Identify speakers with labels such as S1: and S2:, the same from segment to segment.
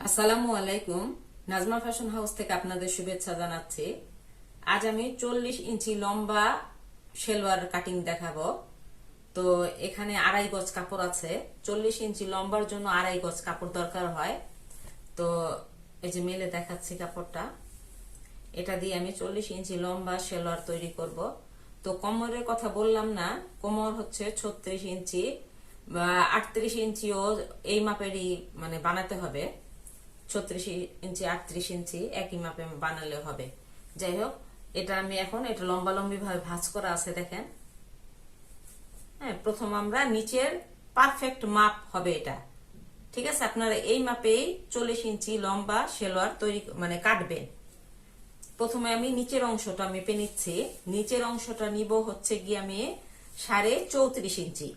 S1: আসসালামু আলাইকুম। Nazma fashion house থেকে আপনাদের শুভেচ্ছা জানাচ্ছি। আজ আমি 40 ইঞ্চি লম্বা সেলোয়ার কাটিং দেখাবো। তো এখানে 2.5 গজ কাপড় আছে। 40 ইঞ্চি লম্বার জন্য 2.5 গজ কাপড় দরকার হয়। তো এই যে মেলে দেখাচ্ছি কাপড়টা, এটা দিয়ে আমি 40 ইঞ্চি লম্বা সেলোয়ার তৈরি করব। তো কোমরের কথা বললাম না, কোমর হচ্ছে 36 ইঞ্চি বা 38 ইঞ্চিও এই মাপেরই মানে বানাতে হবে। 36 ইঞ্চি 38 ইঞ্চি একই মাপে বানালে হবে। যাই হোক, এটা আমি এখন এটা লম্বা লম্বি ভাবে ভাঁজ করা আছে, দেখেন। হ্যাঁ, প্রথম আমরা নিচের পারফেক্ট মাপ হবে এটা। ঠিক আছে, আপনারা এই মাপেই 40 ইঞ্চি লম্বা সেলোয়ার তৈরি মানে কাটবেন। প্রথমে আমি নিচের অংশটা মেপে নিচ্ছি। নিচের অংশটা নিব হচ্ছে গিয়ে আমি 34.5 ইঞ্চি।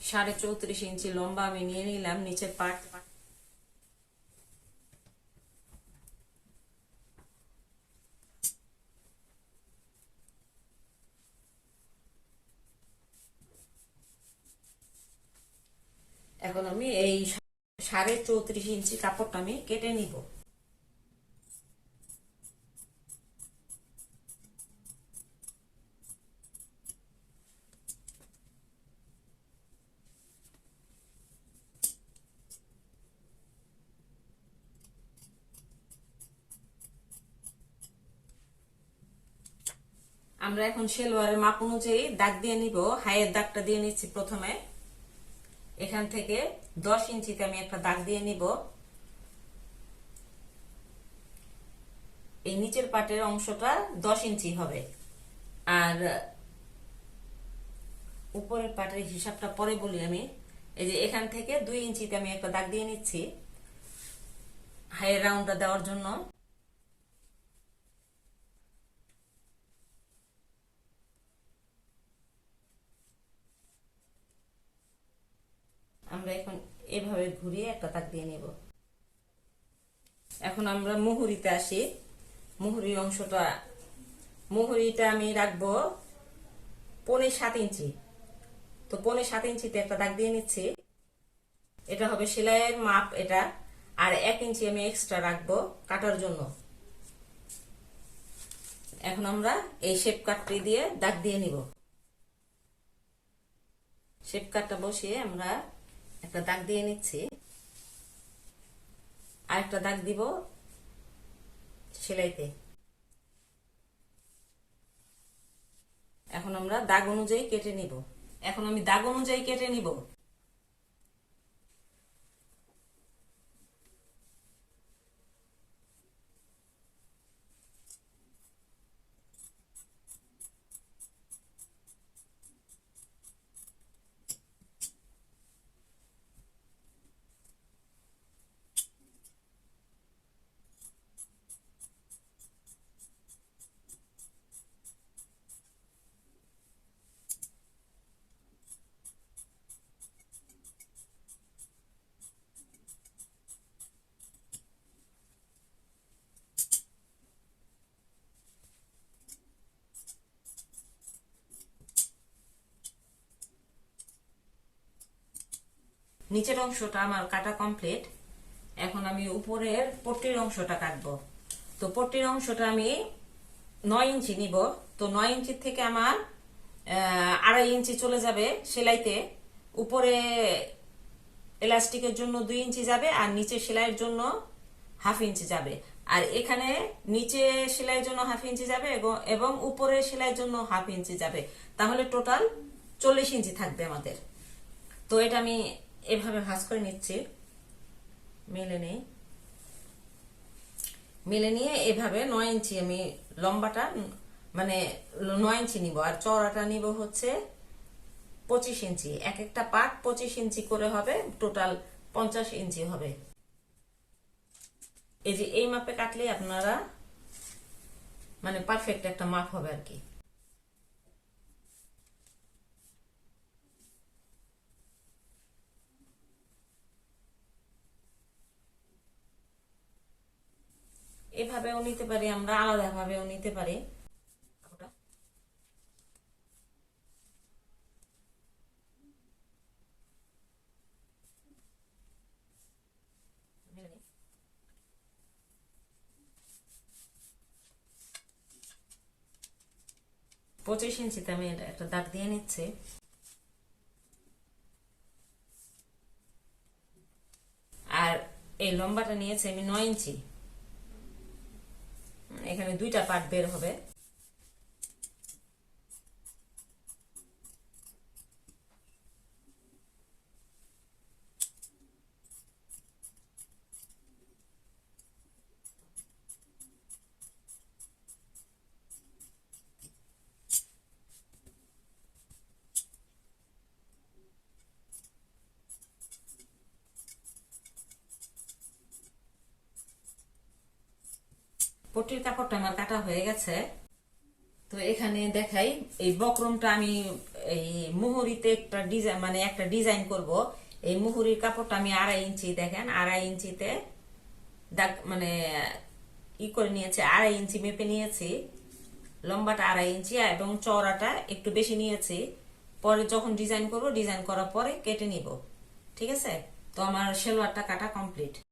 S1: 34.5 ইঞ্চি লম্বা আমি নিয়ে নিলাম নিচের পার্ট। এখন আমি এই 34.5 ইঞ্চি কাপড়টা আমি কেটে নিব। আমরা এখন সেলোয়ারের মাপ অনুযায়ী দাগ দিয়ে নিব। হাইয়ের দাগটা দিয়ে নিচ্ছি প্রথমে। এখান থেকে 10 ইঞ্চিতে আমি একটা দাগ দিয়ে নিব। এই নিচের পাটের অংশটা 10 ইঞ্চি হবে, আর উপরের পাটের হিসাবটা পরে বলি আমি। এই যে এখান থেকে 2 ইঞ্চিতে আমি একটা দাগ দিয়ে নিচ্ছি হাইয়ের রাউন্ডটা দেওয়ার জন্য। আমরা এখন এভাবে ঘুরিয়ে একটা দাগ দিয়ে নিব। এখন আমরা মুহুরিতে আসি। মুহুরির অংশটা, মুহুরিটা আমি রাখবো 6.25 ইঞ্চি। তো 6.25 ইঞ্চিতে একটা দাগ দিয়ে নিচ্ছি। এটা হবে সেলাইয়ের মাপ এটা। আর 1 ইঞ্চি আমি এক্সট্রা রাখবো কাটার জন্য। এখন আমরা এই শেপ কাটটি দিয়ে দাগ দিয়ে নিব। শেপ কাটটা বসিয়ে আমরা একটা দাগ দিয়ে নিচ্ছি। আর একটা দাগ দিব সেলাইতে। এখন আমরা দাগ অনুযায়ী কেটে নিব। এখন আমি দাগ অনুযায়ী কেটে নিব। নিচের অংশটা আমার কাটা কমপ্লিট। এখন আমি উপরের পট্টির অংশটা কাটবো। তো পট্টির অংশটা আমি 9 ইঞ্চি নিব। তো 9 ইঞ্চির থেকে আমার 2.5 ইঞ্চি চলে যাবে সেলাইতে। উপরে এলাস্টিকের জন্য 2 ইঞ্চি যাবে, আর নিচে সেলাইয়ের জন্য 1/2 ইঞ্চি যাবে। আর এখানে নিচে সেলাইয়ের জন্য 1/2 ইঞ্চি যাবে এবং উপরে সেলাইয়ের জন্য 1/2 ইঞ্চি যাবে। তাহলে টোটাল 40 ইঞ্চি থাকবে আমাদের। তো এটা আমি এভাবে ভাঁজ করে নিচ্ছি। মেলে নেই, মেলে নিয়ে এভাবে 9 ইঞ্চি আমি লম্বাটা মানে 9 ইঞ্চি নিব, আর চওড়াটা নিব হচ্ছে 25 ইঞ্চি। এক একটা পার্ট 25 ইঞ্চি করে হবে, টোটাল 50 ইঞ্চি হবে। এই যে এই মাপে কাটলে আপনারা মানে পারফেক্ট একটা মাপ হবে আর কি। এভাবেও নিতে পারি, আমরা আলাদা ভাবেও নিতে পারি। 25 ইঞ্চিতে আমি একটা দাগ দিয়ে নিচ্ছি। আর এই লম্বাটা নিয়েছে আমি 9 ইঞ্চি। এখানে দুইটা পার্ট বের হবে। পট্টির কাপড়টা আমার কাটা হয়ে গেছে। তো এখানে দেখাই, এই বক্রমটা আমি এই মুহুরিতে একটা ডিজাইন, মানে একটা ডিজাইন করব। এই মুহুরির কাপড়টা আমি 2.5 ইঞ্চি, দেখেন 2.5 ইঞ্চিতে দাগ মানে করে নিয়েছি। 2.5 ইঞ্চি মেপে নিয়েছি, লম্বাটা 2.5 ইঞ্চি এবং চওড়াটা একটু বেশি নিয়েছি। পরে যখন ডিজাইন করব, ডিজাইন করার পরে কেটে নিব। ঠিক আছে, তো আমার সেলোয়ারটা কাটা কমপ্লিট।